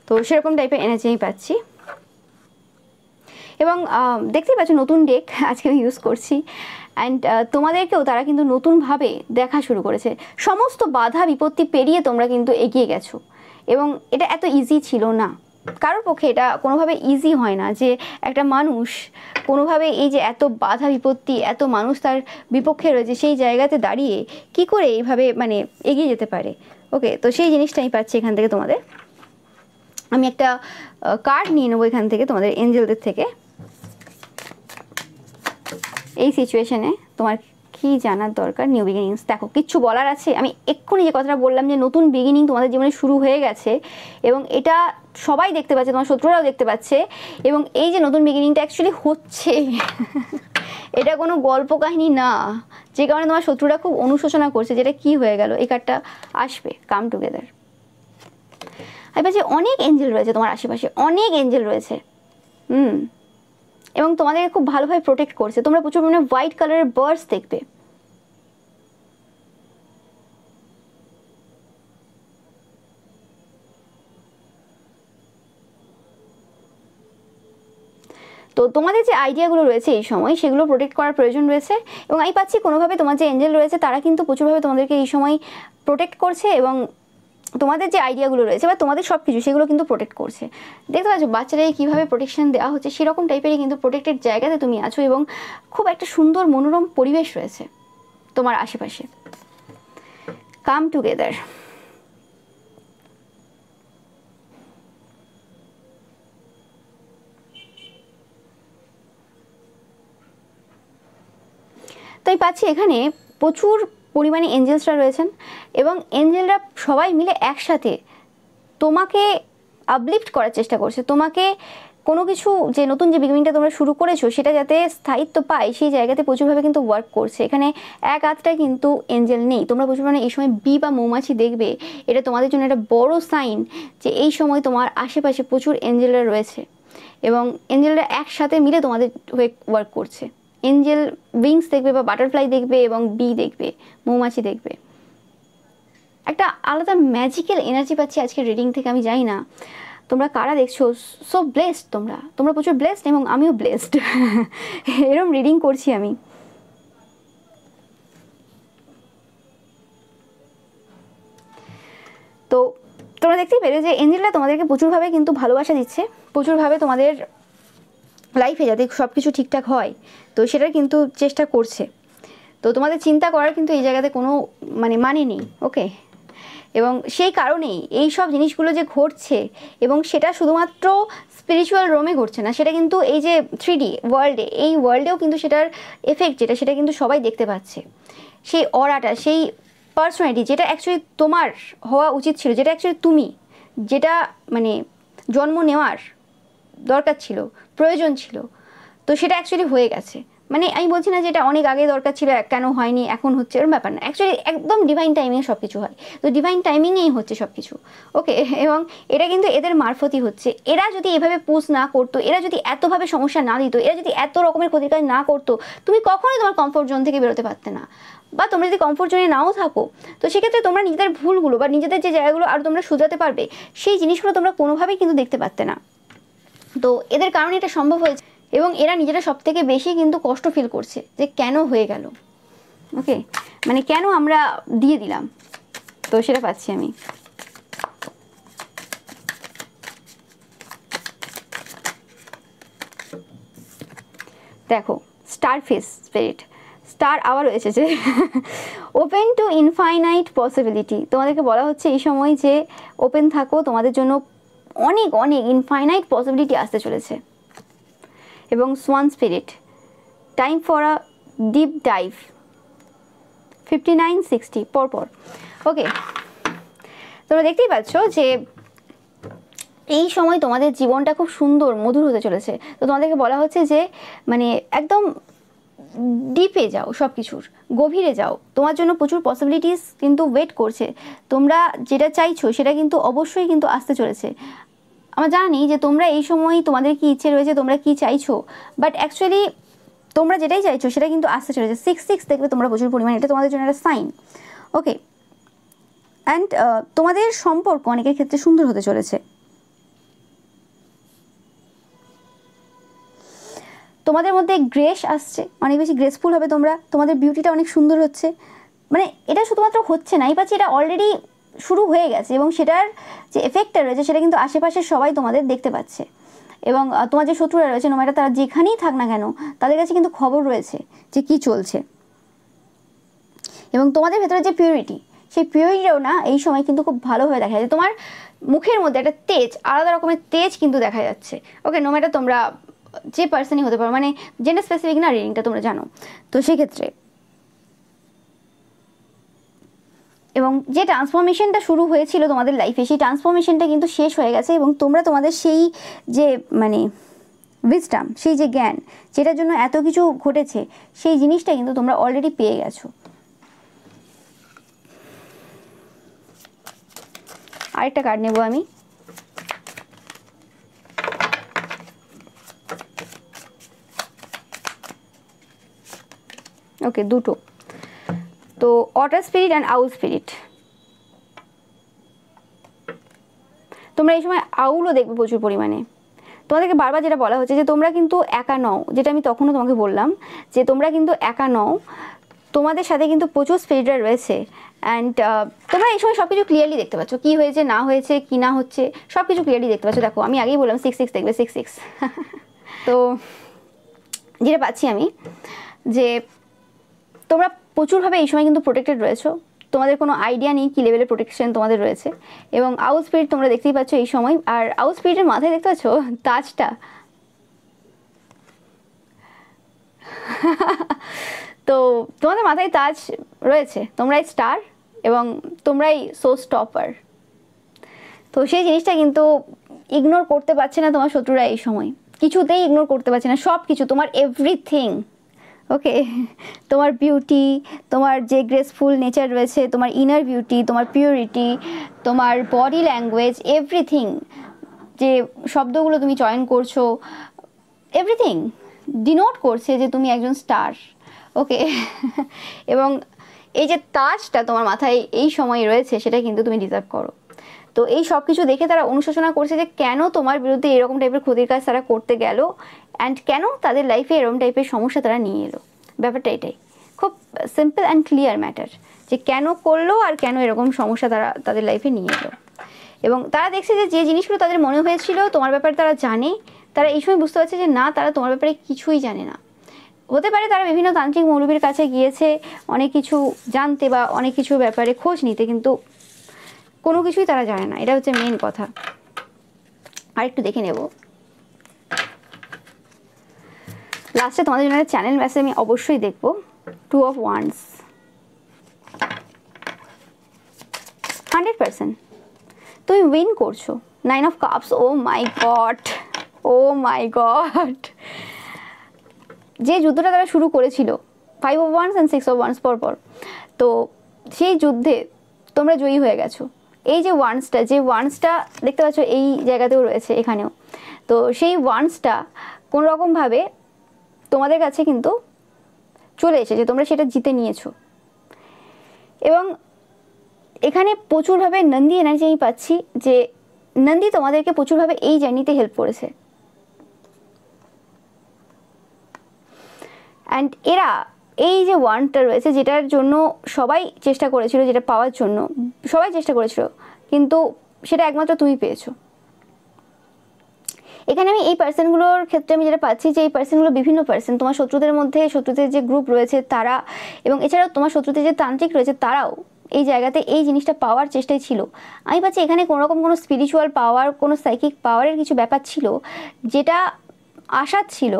তো সেরকম টাইপের এনার্জি আমি পাচ্ছি এবং দেখতেই পাচ্ছ নতুন ডেক আজকে আমি ইউজ করছি, অ্যান্ড তোমাদেরকেও তারা কিন্তু নতুনভাবে দেখা শুরু করেছে। সমস্ত বাধা বিপত্তি পেরিয়ে তোমরা কিন্তু এগিয়ে গেছো এবং এটা এত ইজি ছিল না, কারোর পক্ষে এটা কোনোভাবে ইজি হয় না যে একটা মানুষ কোনোভাবে এই যে এত বাধা বিপত্তি, এত মানুষ তার বিপক্ষে রয়েছে, সেই জায়গাতে দাঁড়িয়ে কি করে এইভাবে মানে এগিয়ে যেতে পারে। ওকে, তো সেই জিনিসটা আমি পাচ্ছি এখান থেকে তোমাদের। আমি একটা কার্ড নিয়ে নেবো এখান থেকে তোমাদের এঞ্জেলদের থেকে। এই সিচুয়েশনে তোমার কি জানার দরকার? New beginnings. দেখো, কিচ্ছু বলার আছে? আমি এক্ষুনি যে কথাটা বললাম যে নতুন বিগিনিং তোমাদের জীবনে শুরু হয়ে গেছে এবং এটা সবাই দেখতে পাচ্ছে, তোমার শত্রুরাও দেখতে পাচ্ছে, এবং এই যে নতুন বিগিনিংটা অ্যাকচুয়ালি হচ্ছে এটা কোনো গল্প কাহিনী না, যে কারণে তোমার শত্রুরা খুব অনুশোচনা করছে যেটা কি হয়ে গেল। এই কার্ডটা আসবে, কাম টুগেদার। এবার যে অনেক এঞ্জেল রয়েছে তোমার আশেপাশে, অনেক এঞ্জেল রয়েছে, এবং তোমাদেরকে খুব ভালোভাবে প্রোটেক্ট করছে। তোমরা প্রচুর পরিমাণে হোয়াইট কালারের বার্ডস দেখবে। তো তোমাদের যে আইডিয়াগুলো রয়েছে এই সময়, সেগুলো প্রোটেক্ট করার প্রয়োজন রয়েছে, এবং আমি পাচ্ছি কোনোভাবে তোমার যে এঞ্জেল রয়েছে তারা কিন্তু প্রচুরভাবে তোমাদেরকে এই সময় প্রোটেক্ট করছে, এবং তোমাদের যে আইডিয়াগুলো রয়েছে বা তোমাদের সব কিছু সেগুলো কিন্তু প্রোটেক্ট করছে। দেখতে পাচ্ছ বাচ্চারাই কীভাবে প্রোটেকশন দেওয়া হচ্ছে, সেরকম টাইপেরই কিন্তু প্রোটেক্টেড জায়গাতে তুমি আছো, এবং খুব একটা সুন্দর মনোরম পরিবেশ রয়েছে তোমার আশেপাশে। Come together. তাই পাচ্ছি এখানে প্রচুর পরিমাণে এঞ্জেলসরা রয়েছেন, এবং এঞ্জেলরা সবাই মিলে একসাথে তোমাকে আপলিফট করার চেষ্টা করছে, তোমাকে কোনো কিছু যে নতুন যে বিগিনিংটা তোমরা শুরু করেছো সেটা যাতে স্থায়িত্ব পায় সেই জায়গাতে প্রচুরভাবে কিন্তু ওয়ার্ক করছে। এখানে এক আধটা কিন্তু এঞ্জেল নেই, তোমরা প্রচুর মানে এই সময় বি বা মৌমাছি দেখবে। এটা তোমাদের জন্য একটা বড় সাইন যে এই সময় তোমার আশেপাশে প্রচুর এঞ্জেলরা রয়েছে এবং এঞ্জেলরা একসাথে মিলে তোমাদের হয়ে ওয়ার্ক করছে। এঞ্জেল উইংস দেখবে বা বাটারফ্লাই দেখবে এবং বি দেখবে, মৌমাছি দেখবে। একটা আলাদা ম্যাজিক্যাল এনার্জি পাচ্ছি আজকের রিডিং থেকে। আমি জানি না তোমরা কারা দেখছো, সো ব্লেসড, তোমরা প্রচুর ব্লেসড এবং আমিও ব্লেসড। এরকম রিডিং করছি আমি। তো তোমরা দেখতেই পেলে যে এঞ্জেলরা তোমাদেরকে প্রচুরভাবে কিন্তু ভালোবাসা দিচ্ছে, প্রচুরভাবে তোমাদের লাইফে যাতে সব কিছু ঠিকঠাক হয় তো সেটার কিন্তু চেষ্টা করছে। তো তোমাদের চিন্তা করার কিন্তু এই জায়গাতে কোনো মানে নেই, ওকে। এবং সেই কারণেই এই সব জিনিসগুলো যে ঘটছে এবং সেটা শুধুমাত্র স্পিরিচুয়াল রোমে ঘটছে না, সেটা কিন্তু এই যে 3D ওয়ার্ল্ডে, এই ওয়ার্ল্ডেও কিন্তু সেটার এফেক্ট সেটা কিন্তু সবাই দেখতে পাচ্ছে। সেই অরাটা, সেই পার্সোনালিটি যেটা অ্যাকচুয়ালি তোমার হওয়া উচিত ছিল, যেটা অ্যাকচুয়ালি তুমি, যেটা মানে জন্ম নেওয়ার দরকার ছিল, প্রয়োজন ছিল, তো সেটা অ্যাকচুয়ালি হয়ে গেছে। মানে আমি বলছি না যে এটা অনেক আগে দরকার ছিল, কেন হয়নি এখন হচ্ছে, এরকম ব্যাপার না। অ্যাকচুয়ালি একদম ডিভাইন টাইমিংয়ে সব কিছু হয়, তো ডিভাইন টাইমিংয়েই হচ্ছে সব কিছু, ওকে। এবং এটা কিন্তু এদের মারফতই হচ্ছে। এরা যদি এভাবে পুশ না করতো, এরা যদি এতভাবে সমস্যা না দিত, এরা যদি এত রকমের ক্ষতির কাজ না করতো, তুমি কখনোই তোমার কমফোর্ট জোন থেকে বেরোতে পারতে না। বা তোমরা যদি কমফোর্ট জোনে নাও থাকো তো সেক্ষেত্রে তোমরা নিজেদের ভুলগুলো বা নিজেদের যে জায়গাগুলো আরও তোমরা শুধরাতে পারবে সেই জিনিসগুলো তোমরা কোনোভাবেই কিন্তু দেখতে পারতে না। তো এদের কারণে এটা সম্ভব হয়েছে এবং এরা নিজেরা সব থেকে বেশি কিন্তু কষ্ট ফিল করছে যে কেন হয়ে গেল, ওকে, মানে কেন আমরা দিয়ে দিলাম। তো সেটা পাচ্ছি আমি। দেখো স্টারফিশ স্পিরিট, স্টার আবার রয়েছে যে ওপেন টু ইনফাইনাইট পসিবিলিটি। তোমাদেরকে বলা হচ্ছে এই সময় যে ওপেন থাকো, তোমাদের জন্য অনেক অনেক ইনফাইনাইট পসিবিলিটি আসতে চলেছে। এবং swan spirit, time for a deep dive, 59-60 পরপর, ওকে। তোমরা দেখতেই পাচ্ছ যে এই সময় তোমাদের জীবনটা খুব সুন্দর মধুর হতে চলেছে। তো তোমাদেরকে বলা হচ্ছে যে মানে একদম ডিপে যাও, সব কিছুর গভীরে যাও, তোমার জন্য প্রচুর পসিবিলিটিস কিন্তু ওয়েট করছে। তোমরা যেটা চাইছো সেটা কিন্তু অবশ্যই কিন্তু আসতে চলেছে। আমরা জানি যে তোমরা এই সময় তোমাদের কি ইচ্ছে রয়েছে, তোমরা কি চাইছো, বাট অ্যাকচুয়ালি তোমরা যেটাই চাইছো সেটা কিন্তু আসতে চলেছে। 6 দেখবে তোমরা প্রচুর পরিমাণে, এটা তোমাদের জন্য একটা সাইন, ওকে। অ্যান্ড তোমাদের সম্পর্ক অনেকের ক্ষেত্রে সুন্দর হতে চলেছে। তোমাদের মধ্যে গ্রেস আসছে, অনেক বেশি গ্রেসফুল হবে তোমরা, তোমাদের বিউটিটা অনেক সুন্দর হচ্ছে। মানে এটা শুধুমাত্র হচ্ছে না, এই পাচ্ছি এটা অলরেডি শুরু হয়ে গেছে এবং সেটার যে এফেক্টটা রয়েছে সেটা কিন্তু আশেপাশের সবাই তোমাদের দেখতে পাচ্ছে। এবং তোমার যে শত্রুরা রয়েছে, নো ম্যাটার তারা যেখানেই থাক না কেন, তাদের কাছে কিন্তু খবর রয়েছে যে কি চলছে। এবং তোমাদের ভেতরে যে পিউরিটি, সেই পিউরিটিও না এই সময় কিন্তু খুব ভালোভাবে দেখা যাচ্ছে। তোমার মুখের মধ্যে একটা তেজ, আলাদা রকমের তেজ কিন্তু দেখা যাচ্ছে, ওকে। নো ম্যাটার তোমরা যে পার্সনই হতে পারো, মানে জেন্ডার স্পেসিফিক না রিডিংটা, তোমরা জানো। তো সেক্ষেত্রে এবং যে ট্রান্সফরমেশনটা শুরু হয়েছিল তোমাদের লাইফে, সেই ট্রান্সফরমেশনটা কিন্তু শেষ হয়ে গেছে এবং তোমরা তোমাদের সেই যে মানে উইজডম, সেই যে জ্ঞান যেটার জন্য এত কিছু ঘটেছে, সেই জিনিসটা কিন্তু তোমরা অলরেডি পেয়ে গেছো। আরেকটা কার্ড নেব আমি। ওকে, দুটো। তো water spirit and owl spirit, তোমরা এই সময় আউলও দেখবে প্রচুর পরিমাণে। তোমাদেরকে বারবার যেটা বলা হচ্ছে যে তোমরা কিন্তু একা নও, যেটা আমি তখনও তোমাকে বললাম যে তোমরা কিন্তু একা নও, তোমাদের সাথে কিন্তু প্রচুর স্পিরিটরা রয়েছে। অ্যান্ড তোমরা এই সময় সব কিছু ক্লিয়ারলি দেখতে পাচ্ছ, কী হয়েছে না হয়েছে, কী না হচ্ছে, সব কিছু ক্লিয়ারলি দেখতে পাচ্ছ। দেখো আমি আগেই বললাম 6 দেখবে, 6। তো যেটা পাচ্ছি আমি যে তোমরা প্রচুরভাবে এই সময় কিন্তু প্রোটেক্টেড রয়েছো, তোমাদের কোনো আইডিয়া নেই কী লেভেলের প্রোটেকশন তোমাদের রয়েছে। এবং আউল স্পিরিট তোমরা দেখতেই পাচ্ছ এই সময়, আর আউল স্পিরিটের মাথায় দেখতে পাচ্ছ তাজটা। তো তোমাদের মাথায় তাজ রয়েছে, তোমরাই স্টার এবং তোমরাই সো স্টপার। তো সেই জিনিসটা কিন্তু ইগনোর করতে পারছে না তোমার শত্রুরা এই সময়, কিছুতেই ইগনোর করতে পারছে না, সব কিছু তোমার এভরিথিং। ওকে, তোমার বিউটি, তোমার যে গ্রেসফুল নেচার রয়েছে, তোমার ইনার বিউটি, তোমার পিউরিটি, তোমার বডি ল্যাঙ্গুয়েজ, এভরিথিং, যে শব্দগুলো তুমি চয়ন করছো, এভরিথিং ডিনোট করছে যে তুমি একজন স্টার। ওকে, এবং এই যে তাজটা তোমার মাথায় এই সময় রয়েছে সেটা কিন্তু তুমি ডিজার্ভ করো। তো এই সব কিছু দেখে তারা অনুশোচনা করছে যে কেন তোমার বিরুদ্ধে এরকম টাইপের ক্ষতির কাজ তারা করতে গেল, অ্যান্ড কেন তাদের লাইফে এরকম টাইপের সমস্যা তারা নিয়ে এলো। ব্যাপারটা এটাই, খুব সিম্পল অ্যান্ড ক্লিয়ার ম্যাটার, যে কেন করলো আর কেন এরকম সমস্যা তারা তাদের লাইফে নিয়ে এলো। এবং তারা দেখছে যে যে জিনিসগুলো তাদের মনে হয়েছিল তোমার ব্যাপারে তারা জানে, তারা এই সময় বুঝতে পারছে যে না, তারা তোমার ব্যাপারে কিছুই জানে না। হতে পারে তারা বিভিন্ন তান্ত্রিক মৌলবীর কাছে গিয়েছে অনেক কিছু জানতে বা অনেক কিছু ব্যাপারে খোঁজ নিতে, কিন্তু কোনো কিছুই তারা জানে না, এটা হচ্ছে মেন কথা। আরেকটু দেখে নেব লাস্টে তোমাদের জন্য চ্যানেল মেসেজ আমি অবশ্যই দেখবো। 2 of Wands, 100% তুমি উইন করছো। 9 of Cups, oh my god, oh my god, যে যুদ্ধটা তারা শুরু করেছিল 5 of Wands and 6 of Wands পরপর, তো সেই যুদ্ধে তোমরা জয়ী হয়ে গেছো। এই যে ওয়ান্সটা, যে ওয়ান্সটা দেখতে পাচ্ছ এই জায়গাতেও রয়েছে, এখানেও, তো সেই ওয়ান্সটা কোনো রকমভাবে তোমাদের কাছে কিন্তু চলে এসেছে, তোমরা সেটা জিতে নিয়েছো। এবং এখানে প্রচুরভাবে নন্দী এনার্জি আমি পাচ্ছি, যে নন্দী তোমাদেরকে প্রচুরভাবে এই জার্নিতে হেল্প করেছে। অ্যান্ড এরা এই যে ওয়ান্ডটা রয়েছে, যেটার জন্য সবাই চেষ্টা করেছিল, যেটা পাওয়ার জন্য সবাই চেষ্টা করেছিল, কিন্তু সেটা একমাত্র তুমি পেয়েছো। এখানে আমি এই পার্সনগুলোর ক্ষেত্রে আমি যেটা পাচ্ছি, যে এই পার্সনগুলো বিভিন্ন পার্সন, তোমার শত্রুদের মধ্যে শত্রুদের যে গ্রুপ রয়েছে তারা, এবং এছাড়াও তোমার শত্রুদের যে তান্ত্রিক রয়েছে তারাও এই জায়গাতে এই জিনিসটা পাওয়ার চেষ্টায় ছিল। আমি পাচ্ছি এখানে কোনোরকম কোনো স্পিরিচুয়াল পাওয়ার, কোনো সাইকিক পাওয়ারের কিছু ব্যাপার ছিল যেটা আশার ছিল,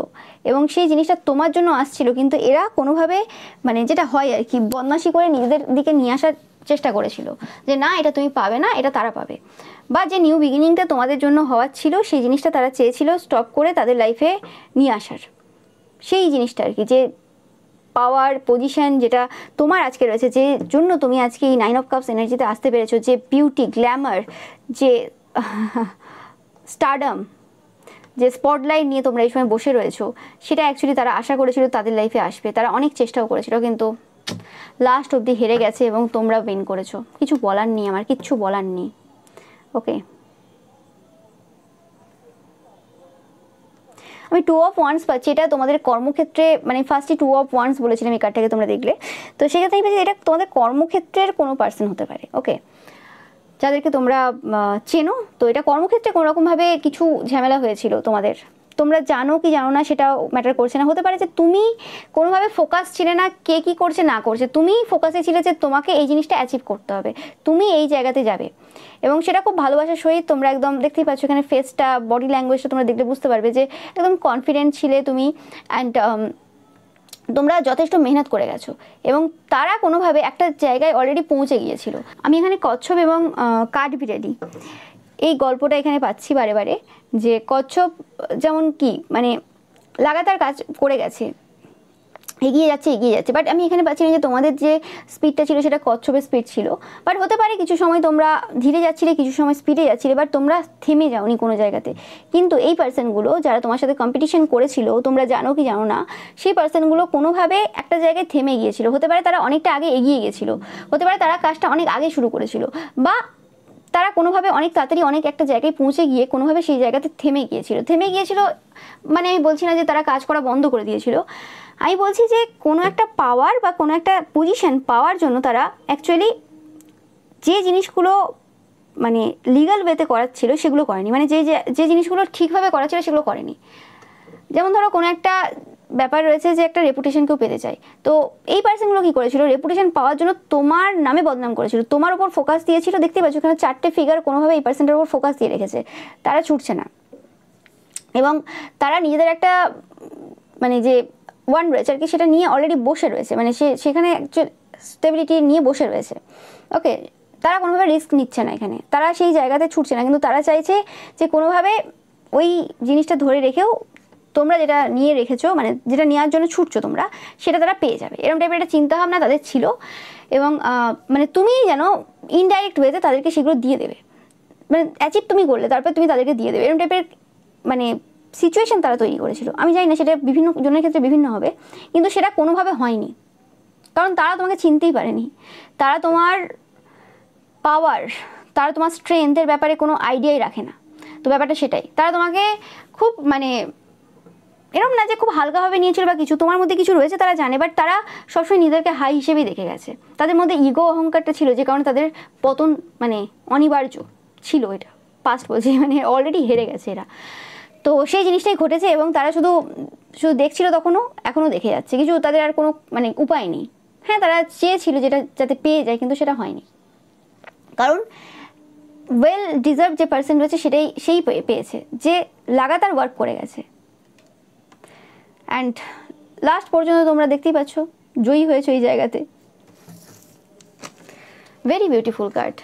এবং সেই জিনিসটা তোমার জন্য আসছিল, কিন্তু এরা কোনোভাবে মানে যেটা হয় আর কি, বদমাশি করে নিজেদের দিকে নিয়ে আসার চেষ্টা করেছিল, যে না এটা তুমি পাবে না, এটা তারা পাবে। বা যে নিউ বিগিনিংটা তোমাদের জন্য হওয়ার ছিল সেই জিনিসটা তারা চেয়েছিল স্টপ করে তাদের লাইফে নিয়ে আসার, সেই জিনিসটা আর কি, যে পাওয়ার পজিশন যেটা তোমার আজকে রয়েছে, যে জন্য তুমি আজকে এই 9 of Cups এনার্জিতে আসতে পেরেছো, যে বিউটি, গ্ল্যামার, যে স্টারডম, যে স্পটলাইট নিয়ে তোমরা এই সময় বসে রয়েছো, সেটা অ্যাকচুয়ালি তারা আশা করেছিল তাদের লাইফে আসবে। তারা অনেক চেষ্টাও করেছিল, কিন্তু লাস্ট অবধি হেরে গেছে এবং তোমরা উইন করেছো। কিছু বলার নেই, আমার কিচ্ছু বলার নেই। ওকে, আমি 2 of Wands পাচ্ছি, এটা তোমাদের কর্মক্ষেত্রে, মানে ফার্স্টে 2 of Wands বলেছিলাম এই কার্ডটাকে তোমরা দেখলে, তো সেক্ষেত্রে আমি পাচ্ছি এটা তোমাদের কর্মক্ষেত্রের কোনো পার্সন হতে পারে। ওকে, যাদেরকে তোমরা চেনো, তো এটা কর্মক্ষেত্রে কোনোরকমভাবে কিছু ঝামেলা হয়েছিল তোমাদের, তোমরা জানো কি জানো না সেটাও ম্যাটার করছে না। হতে পারে যে তুমি কোনোভাবে ফোকাস ছিলে না কে কী করছে না করছে, তুমি ফোকাসে ছিলে যে তোমাকে এই জিনিসটা অ্যাচিভ করতে হবে, তুমি এই জায়গাতে যাবে, এবং সেটা খুব ভালোবাসার সহিত তোমরা একদম দেখতেই পাচ্ছ এখানে ফেসটা, বডি ল্যাঙ্গুয়েজটা তোমরা দেখলে বুঝতে পারবে যে একদম কনফিডেন্ট ছিলে তুমি, অ্যান্ড তোমরা যথেষ্ট মেহনত করে গেছো, এবং তারা কোনোভাবে একটা জায়গায় অলরেডি পৌঁছে গিয়েছিল। আমি এখানে কচ্ছপ এবং কাঠবিড়ালি এই গল্পটা এখানে পাচ্ছি বারে বারে, যে কচ্ছপ যেমন কি মানে লাগাতার কাজ করে গেছে, এগিয়ে যাচ্ছে, বাট আমি এখানে পাচ্ছি না যে তোমাদের যে স্পিডটা ছিল সেটা কচ্ছপের স্পিড ছিল। বাট হতে পারে কিছু সময় তোমরা ধীরে যাচ্ছিলে, কিছু সময় স্পিডে যাচ্ছিলে, বাট তোমরা থেমে যাওনি কোনো জায়গাতে। কিন্তু এই পার্সনগুলো যারা তোমার সাথে কম্পিটিশন করেছিল, তোমরা জানো কি জানো না, সেই পার্সনগুলো কোনোভাবে একটা জায়গায় থেমে গিয়েছিল। হতে পারে তারা অনেকটা আগে এগিয়ে গেছিল, হতে পারে তারা কাজটা অনেক আগে শুরু করেছিল, বা তারা কোনোভাবে অনেক তাড়াতাড়ি অনেক একটা জায়গায় পৌঁছে গিয়ে কোনোভাবে সেই জায়গাতে থেমে গিয়েছিল। মানে আমি বলছি না যে তারা কাজ করা বন্ধ করে দিয়েছিল, আমি বলছি যে কোনো একটা পাওয়ার বা কোনো একটা পজিশন পাওয়ার জন্য তারা অ্যাকচুয়ালি যে জিনিসগুলো মানে লিগাল ওয়েতে করার ছিল সেগুলো করেনি, মানে যে জিনিসগুলো ঠিকভাবে করা ছিল সেগুলো করেনি। যেমন ধরো কোনো একটা ব্যাপার রয়েছে যে একটা রেপুটেশন কেউ পেতে চায়, তো এই পার্সনগুলো কী করেছিল, রেপুটেশন পাওয়ার জন্য তোমার নামে বদনাম করেছিল, তোমার উপর ফোকাস দিয়েছিল। দেখতে পাচ্ছ এখানে 4টে ফিগার কোনোভাবে এই পার্সনটার উপর ফোকাস দিয়ে রেখেছে, তারা ছুটছে না, এবং তারা নিজেদের একটা মানে যে ওয়ান রয়েছে আর কি সেটা নিয়ে অলরেডি বসে রয়েছে, মানে সেখানে অ্যাকচুয়াল স্টেবিলিটি নিয়ে বসে রয়েছে। ওকে, তারা কোনোভাবে রিস্ক নিচ্ছে না এখানে, তারা সেই জায়গাতে ছুটছে না, কিন্তু তারা চাইছে যে কোনোভাবে ওই জিনিসটা ধরে রেখেও তোমরা যেটা নিয়ে রেখেছো, মানে যেটা নেওয়ার জন্য ছুটছো তোমরা, সেটা তারা পেয়ে যাবে, এরকম টাইপের একটা চিন্তাভাবনা তাদের ছিল। এবং মানে তুমি যেন ইনডাইরেক্ট ওয়েতে তাদেরকে সেগুলো দিয়ে দেবে, মানে অ্যাচিভ তুমি করলে তারপর তুমি তাদেরকে দিয়ে দেবে, এরকম টাইপের মানে সিচুয়েশন তারা তৈরি করেছিল। আমি জানি না সেটা বিভিন্ন জনের ক্ষেত্রে বিভিন্ন হবে, কিন্তু সেটা কোনোভাবে হয়নি, কারণ তারা তোমাকে চিনতেই পারেনি, তারা তোমার পাওয়ার, তারা তোমার স্ট্রেংথের ব্যাপারে কোনো আইডিয়াই রাখে না। তো ব্যাপারটা সেটাই, তারা তোমাকে খুব মানে এরকম না যে খুব হালকাভাবে নিয়েছিল বা কিছু, তোমার মধ্যে কিছু রয়েছে তারা জানে, বাট তারা সবসময় নিজেদেরকে হাই হিসেবেই দেখে গেছে। তাদের মধ্যে ইগো অহংকারটা ছিল, যে কারণে তাদের পতন মানে অনিবার্য ছিল। এটা পাস্ট বলছি, মানে অলরেডি হেরে গেছে এরা। তো সেই জিনিসটাই ঘটেছে, এবং তারা শুধু দেখছিল তখনও, এখনও দেখে যাচ্ছে, কিছু তাদের আর কোনো মানে উপায় নেই। হ্যাঁ, তারা চেয়েছিল যেটা যাতে পেয়ে যায়, কিন্তু সেটা হয়নি, কারণ ওয়েল ডিজার্ভ যে পার্সন রয়েছে সেই পেয়েছে, যে লাগাতার ওয়ার্ক করে গেছে। অ্যান্ড লাস্ট পর্যন্ত তোমরা দেখতেই পাচ্ছ জয়ী হয়েছে এই জায়গাতে। Very beautiful card.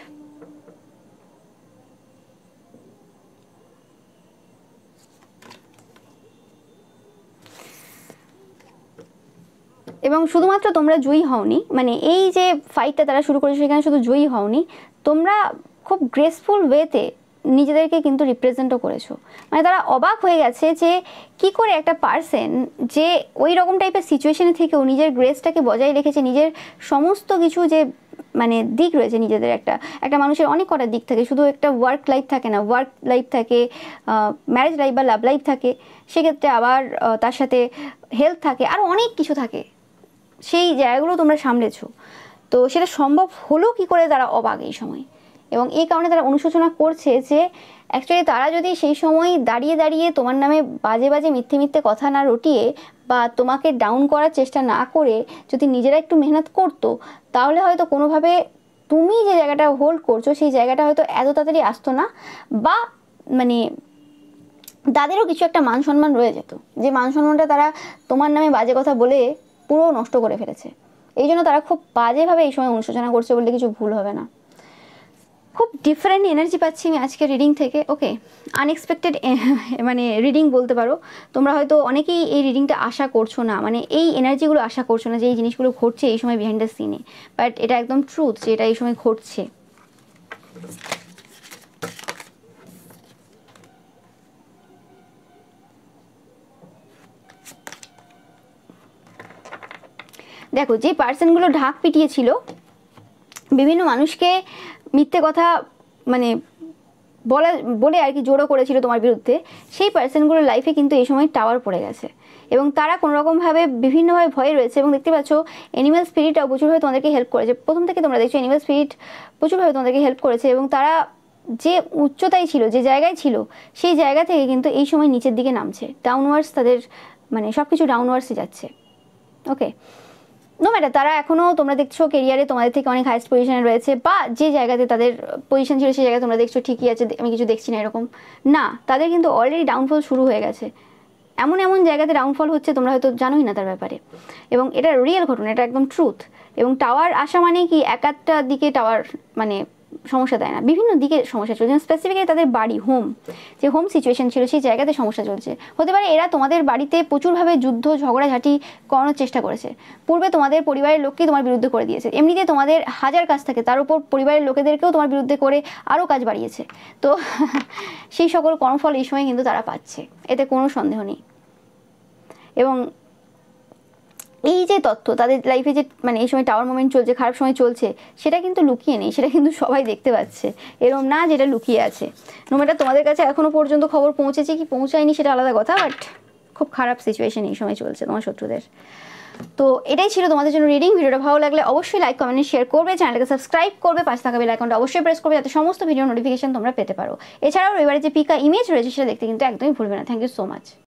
এবং শুধুমাত্র তোমরা জয়ী হওনি, মানে এই যে ফাইটটা তারা শুরু করেছে সেখানে শুধু জয়ী হওনি, তোমরা খুব গ্রেসফুল ওয়েতে নিজেদেরকে কিন্তু রিপ্রেজেন্টও করেছো। মানে তারা অবাক হয়ে গেছে যে কি করে একটা পার্সন যে ওই রকম টাইপের সিচুয়েশনে থেকেও নিজের গ্রেসটাকে বজায় রেখেছে, নিজের সমস্ত কিছু যে মানে দিক রয়েছে নিজেদের, একটা মানুষের অনেক কটা দিক থাকে, শুধু একটা ওয়ার্ক লাইফ থাকে না, ওয়ার্ক লাইফ থাকে, ম্যারেজ লাইফ বা লাভ লাইফ থাকে, সেক্ষেত্রে আবার তার সাথে হেলথ থাকে, আরও অনেক কিছু থাকে, সেই জায়গাগুলো তোমরা সামলেছো। তো সেটা সম্ভব হলো কি করে, তারা অবাক এই সময়। এবং এই কারণে তারা অনুশোচনা করছে যে অ্যাকচুয়ালি তারা যদি সেই সময় দাঁড়িয়ে দাঁড়িয়ে তোমার নামে বাজে বাজে মিথ্যে মিথ্যে কথা না রটিয়ে বা তোমাকে ডাউন করার চেষ্টা না করে যদি নিজেরা একটু মেহনত করতো, তাহলে হয়তো কোনোভাবে তুমি যে জায়গাটা হোল্ড করছো সেই জায়গাটা হয়তো এত তাড়াতাড়ি আসতো না, বা মানে তাদেরও কিছু একটা মান সম্মান রয়ে যেত, যে মান সম্মানটা তারা তোমার নামে বাজে কথা বলে পুরো নষ্ট করে ফেলেছে। এই জন্য তারা খুব বাজেভাবে এই সময় অনুশোচনা করছে বললে কিছু ভুল হবে না। খুব ডিফারেন্ট এনার্জি পাচ্ছি আমি আজকে রিডিং থেকে। ওকে, আনএক্সপেক্টেড মানে রিডিং বলতে পারো। তোমরা হয়তো অনেকেই এই রিডিংটা আশা করছো না, মানে এই এনার্জিগুলো আশা করছো না যে এই জিনিসগুলো ঘটছে এই সময় বিহাইন্ড দ্য সিনে, বাট এটা একদম ট্রুথ যে এটা এই সময় ঘটছে। দেখো, যে পার্সনগুলো ঢাক পিটিয়েছিল, বিভিন্ন মানুষকে মিথ্যে কথা মানে বলে আর কি জোরও করেছিল তোমার বিরুদ্ধে, সেই পার্সনগুলোর লাইফে কিন্তু এই সময় টাওয়ার পড়ে গেছে, এবং তারা কোনোরকমভাবে বিভিন্নভাবে ভয়ে রয়েছে। এবং দেখতে পাচ্ছ অ্যানিমাল স্পিরিটটাও প্রচুরভাবে তোমাদেরকে হেল্প করেছে। প্রথম থেকে তোমরা দেখছো অ্যানিমাল স্পিরিট প্রচুরভাবে তোমাদেরকে হেল্প করেছে, এবং তারা যে উচ্চতায় ছিল, যে জায়গায় ছিল, সেই জায়গা থেকে কিন্তু এই সময় নিচের দিকে নামছে, ডাউনওয়ার্ডস, তাদের মানে সব কিছু ডাউনওয়ার্ডসে যাচ্ছে। ওকে, নো ম্যাটার, তারা এখনও তোমরা দেখছো কেরিয়ারে তোমাদের থেকে অনেক হাইস্ট পজিশনে রয়েছে, বা যে জায়গাতে তাদের পজিশন ছিল সেই জায়গায় তোমরা দেখছো ঠিকই আছে, আমি কিছু দেখছি না এরকম না, তাদের কিন্তু অলরেডি ডাউনফল শুরু হয়ে গেছে। এমন এমন জায়গাতে ডাউনফল হচ্ছে তোমরা হয়তো জানোই না তার ব্যাপারে, এবং এটা রিয়েল ঘটনা, এটা একদম ট্রুথ। এবং টাওয়ার আসা মানে কি এক একটা দিকে টাওয়ার মানে সমস্যা দেয় না, বিভিন্ন দিকে সমস্যা চলছে, স্পেসিফিক্যালি তাদের বাড়ি, যে হোম সিচুয়েশন ছিল সেই জায়গাতে সমস্যা চলছে। হতে পারে এরা তোমাদের বাড়িতে প্রচুরভাবে যুদ্ধ ঝগড়াঝাটি করানোর চেষ্টা করেছে, পূর্বে তোমাদের পরিবারের লোককেই তোমার বিরুদ্ধে করে দিয়েছে, এমনিতে তোমাদের হাজার কাজ থাকে, তার উপর পরিবারের লোকেদেরকেও তোমার বিরুদ্ধে করে আরও কাজ বাড়িয়েছে। তো সেই সকল কর্মফল এই সময় কিন্তু তারা পাচ্ছে, এতে কোনো সন্দেহ নেই। এবং এই যে তথ্য তাদের লাইফে যে মানে এই সময় টাওয়ার মোমেন্ট চলছে, খারাপ সময় চলছে, সেটা কিন্তু লুকিয়ে নেই, সেটা কিন্তু সবাই দেখতে পাচ্ছে, এরকম না যেটা লুকিয়ে আছে। নো ম্যাটার তোমাদের কাছে এখনও পর্যন্ত খবর পৌঁছেছে কি পৌঁছায়নি সেটা আলাদা কথা, বাট খুব খারাপ সিচুয়েশন এই সময় চলছে তোমার শত্রুদের। তো এটাই ছিল তোমাদের জন্য রিডিং। ভিডিওটা ভালো লাগলে অবশ্যই লাইক কমেন্ট শেয়ার করবে, চ্যানেলটাকে সাবস্ক্রাইব করবে, পাশে থাকা বেল আইকনটা অবশ্যই প্রেস করবে যাতে সমস্ত ভিডিও নোটিফিকেশন তোমরা পেতে পারো। এছাড়াও এবারে যে পিকা ইমেজ রয়েছে সেটা দেখতে কিন্তু একদমই ভুলবে না। Thank you so much.